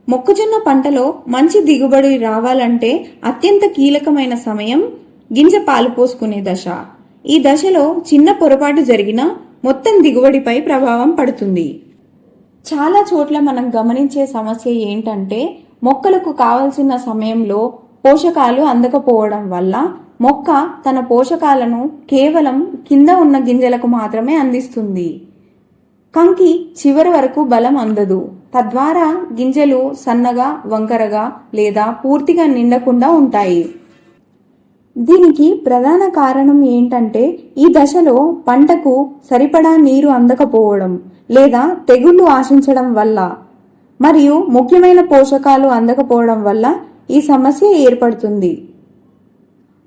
మొక్కజొన్న పంటలో మంచి దిగుబడి రావాలంటే అత్యంత కీలకమైన సమయం గింజ పాలు పోసుకునే దశ. ఈ దశలో చిన్న పొరపాటు జరిగినా మొత్తం దిగుబడిపై ప్రభావం పడుతుంది. చాలా చోట్ల మనం గమనించే సమస్య ఏంటంటే మొక్కలకు కావలసిన సమయంలో పోషకాలు అందకపోవడం వల్ల మొక్క తన పోషకాలను కేవలం కింద ఉన్న గింజలకు మాత్రమే అందిస్తుంది. కంకి చివరి వరకు బలం అందదు. తద్వారా గింజలు సన్నగా, వంకరగా లేదా పూర్తిగా నిండకుండా ఉంటాయి. దీనికి ప్రధాన కారణం ఏంటంటే ఈ దశలో పంటకు సరిపడా నీరు అందకపోవడం లేదా తెగుళ్లు ఆశించడం వల్ల మరియు ముఖ్యమైన పోషకాలు అందకపోవడం వల్ల ఈ సమస్య ఏర్పడుతుంది.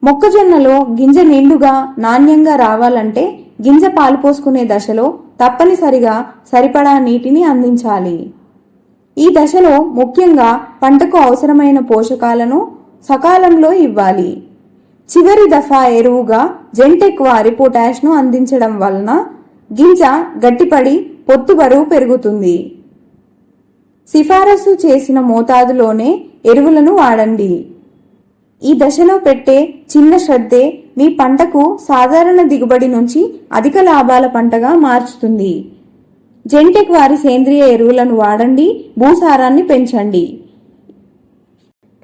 మొక్కజొన్నలో గింజ నిండుగా నాణ్యంగా రావాలంటే గింజ పాలు పోసుకునే దశలో తప్పనిసరిగా సరిపడా నీటిని అందించాలి. ఈ దశలో ముఖ్యంగా పంటకు అవసరమైన పోషకాలను సకాలంలో ఇవ్వాలి. చివరి దఫా ఎరువుగా జెంటెక్ వారి పొటాష్ను అందించడం వలన గింజ గట్టిపడి పొత్తు బరువు పెరుగుతుంది. సిఫారసు చేసిన మోతాదులోనే ఎరువులను వాడండి. ఈ దశలో పెట్టే చిన్న శ్రద్ధే మీ పంటకు సాధారణ దిగుబడి నుంచి అధిక లాభాల పంటగా మార్చుతుంది. జెంటెక్ వారి సేంద్రియ ఎరువులను వాడండి, భూసారాన్ని పెంచండి.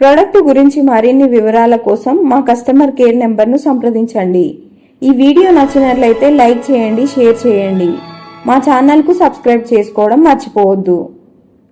ప్రోడక్ట్ గురించి మరిన్ని వివరాల కోసం మా కస్టమర్ కేర్ నెంబర్ను సంప్రదించండి. ఈ వీడియో నచ్చినట్లయితే లైక్ చేయండి, షేర్ చేయండి. మా ఛానల్కు సబ్స్క్రైబ్ చేసుకోవడం మర్చిపోవద్దు.